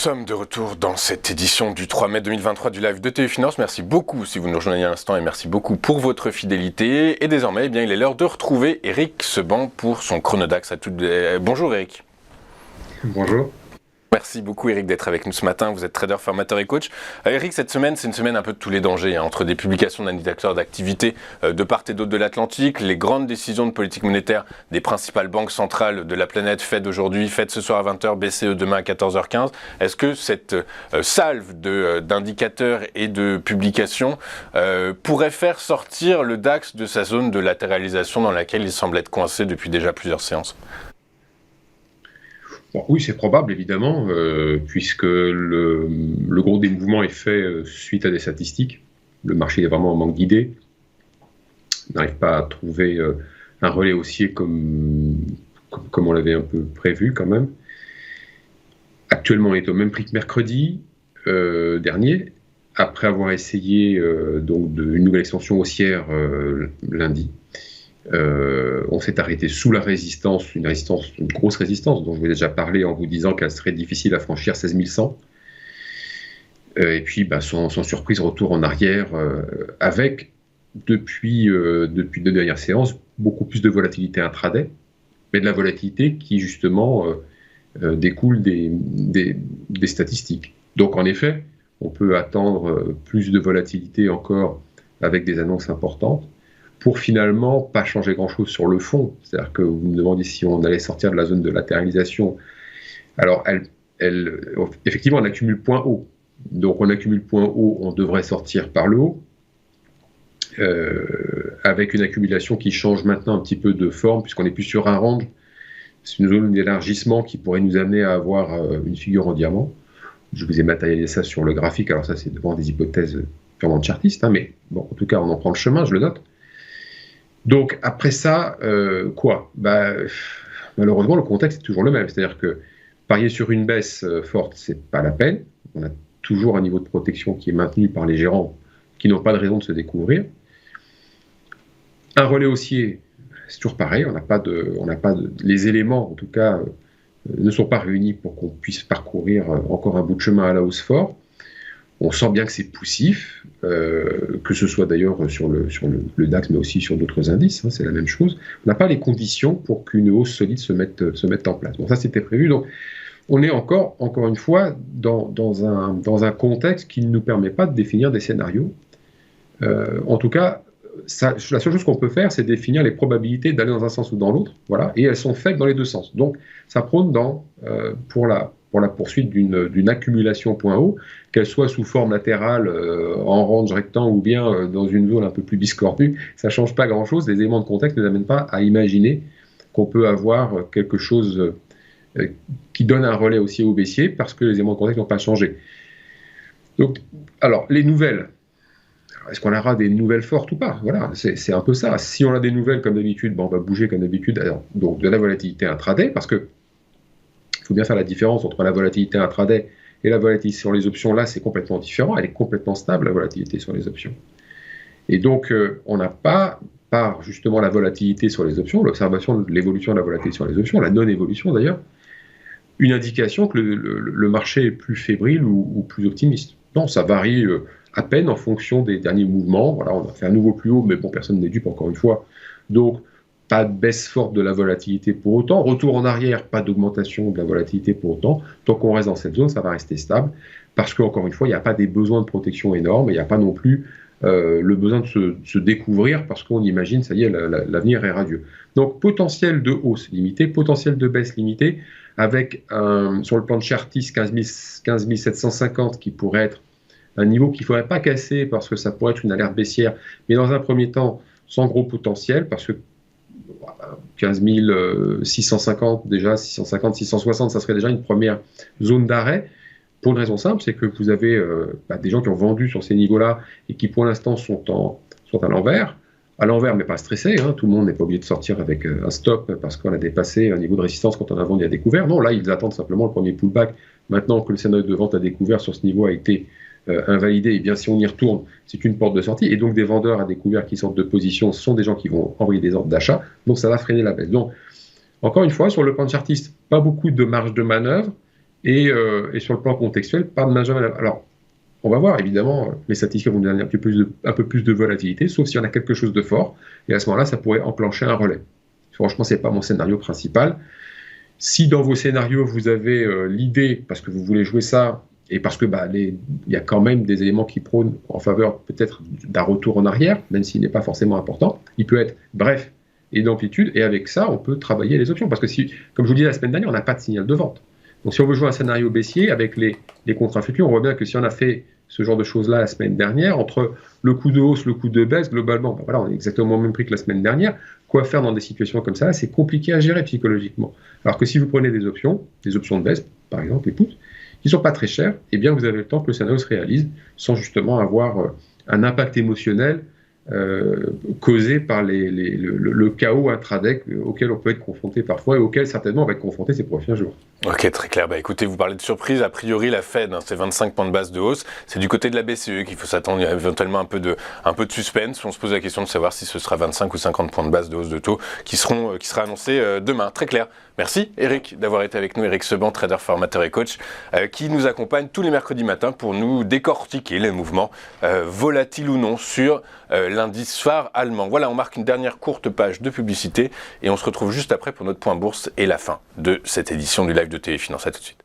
sommes de retour dans cette édition du 3 mai 2023 du live de TU Finance. Merci beaucoup si vous nous rejoignez à l'instant et merci beaucoup pour votre fidélité. Et désormais, il est l'heure de retrouver Eric Seban pour son Chronodax. Bonjour Eric. Bonjour. Merci beaucoup Eric d'être avec nous ce matin, vous êtes trader, formateur et coach. Eric, cette semaine, c'est une semaine un peu de tous les dangers, entre des publications d'indicateurs d'activité de part et d'autre de l'Atlantique, les grandes décisions de politique monétaire des principales banques centrales de la planète, Fed aujourd'hui, Fed ce soir à 20h, BCE demain à 14h15. Est-ce que cette salve d'indicateurs et de publications pourrait faire sortir le DAX de sa zone de latéralisation dans laquelle il semble être coincé depuis déjà plusieurs séances ? Bon, oui, c'est probable, évidemment, puisque le gros des mouvements est fait suite à des statistiques. Le marché est vraiment en manque d'idées. Il n'arrive pas à trouver un relais haussier comme on l'avait un peu prévu quand même. Actuellement, on est au même prix que mercredi dernier, après avoir essayé une nouvelle extension haussière lundi. On s'est arrêté sous la résistance, une grosse résistance dont je vous ai déjà parlé en vous disant qu'elle serait difficile à franchir, 16 100. Et puis, sans surprise, retour en arrière avec, depuis deux dernières séances, beaucoup plus de volatilité intraday, mais de la volatilité qui, justement, découle des statistiques. Donc, en effet, on peut attendre plus de volatilité encore avec des annonces importantes, pour finalement pas changer grand-chose sur le fond. C'est-à-dire que vous me demandiez si on allait sortir de la zone de latéralisation. Alors, effectivement, on accumule point haut. Donc, on accumule point haut, on devrait sortir par le haut, avec une accumulation qui change maintenant un petit peu de forme, puisqu'on n'est plus sur un range. C'est une zone d'élargissement qui pourrait nous amener à avoir une figure en diamant. Je vous ai matérialisé ça sur le graphique. Alors ça, c'est devant des hypothèses purement chartistes, mais bon, en tout cas, on en prend le chemin, je le note. Donc, après ça, malheureusement, le contexte est toujours le même. C'est-à-dire que parier sur une baisse forte, c'est pas la peine. On a toujours un niveau de protection qui est maintenu par les gérants qui n'ont pas de raison de se découvrir. Un relais haussier, c'est toujours pareil. Les éléments, en tout cas, ne sont pas réunis pour qu'on puisse parcourir encore un bout de chemin à la hausse fort. On sent bien que c'est poussif, que ce soit d'ailleurs sur le DAX, mais aussi sur d'autres indices, c'est la même chose. On n'a pas les conditions pour qu'une hausse solide se mette en place. Bon, ça, c'était prévu. Donc, on est encore une fois, dans un contexte qui ne nous permet pas de définir des scénarios. En tout cas, la seule chose qu'on peut faire, c'est définir les probabilités d'aller dans un sens ou dans l'autre. Voilà, et elles sont faibles dans les deux sens. Donc, ça prône pour la poursuite d'une accumulation point haut, qu'elle soit sous forme latérale, en range rectangle ou bien dans une zone un peu plus discordue, ça ne change pas grand-chose. Les éléments de contexte ne nous amènent pas à imaginer qu'on peut avoir quelque chose qui donne un relais haussier ou baissier parce que les éléments de contexte n'ont pas changé. Donc, alors, les nouvelles. Est-ce qu'on aura des nouvelles fortes ou pas? Voilà, c'est un peu ça. Si on a des nouvelles comme d'habitude, on va bouger comme d'habitude. Donc, de la volatilité intraday, parce que il faut bien faire la différence entre la volatilité intraday et la volatilité sur les options. Là, c'est complètement différent. Elle est complètement stable, la volatilité sur les options. Et donc, on n'a pas, par justement la volatilité sur les options, l'observation de l'évolution de la volatilité sur les options, la non-évolution d'ailleurs, une indication que le marché est plus fébrile ou plus optimiste. Non, ça varie à peine en fonction des derniers mouvements. Voilà, on a fait un nouveau plus haut, mais bon, personne n'est dupe encore une fois. Donc, pas de baisse forte de la volatilité pour autant. Retour en arrière, pas d'augmentation de la volatilité pour autant. Tant qu'on reste dans cette zone, ça va rester stable. Parce qu'encore une fois, il n'y a pas des besoins de protection énormes. Il n'y a pas non plus le besoin de se découvrir parce qu'on imagine, ça y est, l'avenir est radieux. Donc, potentiel de hausse limité, potentiel de baisse limité, avec sur le plan de Chartis 15 750 qui pourrait être un niveau qu'il ne faudrait pas casser parce que ça pourrait être une alerte baissière. Mais dans un premier temps, sans gros potentiel, parce que 15 650 déjà, 650, 660, ça serait déjà une première zone d'arrêt, pour une raison simple, c'est que vous avez des gens qui ont vendu sur ces niveaux-là et qui pour l'instant sont à l'envers, mais pas stressés, tout le monde n'est pas obligé de sortir avec un stop parce qu'on a dépassé un niveau de résistance quand on a vendu à découvert, non, là ils attendent simplement le premier pullback, maintenant que le scénario de vente à découvert sur ce niveau a été invalidé, et bien si on y retourne, c'est une porte de sortie, et donc des vendeurs à découvert qui sortent de position, ce sont des gens qui vont envoyer des ordres d'achat, donc ça va freiner la baisse. Donc, encore une fois, sur le plan chartiste, pas beaucoup de marge de manœuvre, Et sur le plan contextuel, pas de majeure valeur. Alors, on va voir, évidemment, les statistiques vont nous donner un peu plus de volatilité, sauf s'il y en a quelque chose de fort, et à ce moment-là, ça pourrait enclencher un relais. Franchement, ce n'est pas mon scénario principal. Si dans vos scénarios, vous avez l'idée, parce que vous voulez jouer ça, et parce que il y a quand même des éléments qui prônent en faveur peut-être d'un retour en arrière, même s'il n'est pas forcément important, il peut être bref et d'amplitude, et avec ça, on peut travailler les options. Parce que si, comme je vous le disais la semaine dernière, on n'a pas de signal de vente. Donc si on veut jouer un scénario baissier avec les contrats futurs, on voit bien que si on a fait ce genre de choses-là la semaine dernière, entre le coup de hausse, le coup de baisse, globalement, voilà, on est exactement au même prix que la semaine dernière. Quoi faire dans des situations comme ça? C'est compliqué à gérer psychologiquement. Alors que si vous prenez des options de baisse, par exemple les puts, qui ne sont pas très chères, eh bien vous avez le temps que le scénario se réalise sans justement avoir un impact émotionnel causé par le chaos intraday auquel on peut être confronté parfois et auquel certainement on va être confronté ces prochains jours. Ok, très clair. Écoutez, vous parlez de surprise. A priori, la Fed, c'est 25 points de base de hausse. C'est du côté de la BCE qu'il faut s'attendre. Il y a éventuellement un peu de suspense. On se pose la question de savoir si ce sera 25 ou 50 points de base de hausse de taux qui sera annoncé demain. Très clair. Merci Eric d'avoir été avec nous. Eric Seban, trader, formateur et coach, qui nous accompagne tous les mercredis matins pour nous décortiquer les mouvements volatiles ou non sur l'indice phare allemand. Voilà, on marque une dernière courte page de publicité et on se retrouve juste après pour notre point bourse et la fin de cette édition du live de Téléfinance. À tout de suite.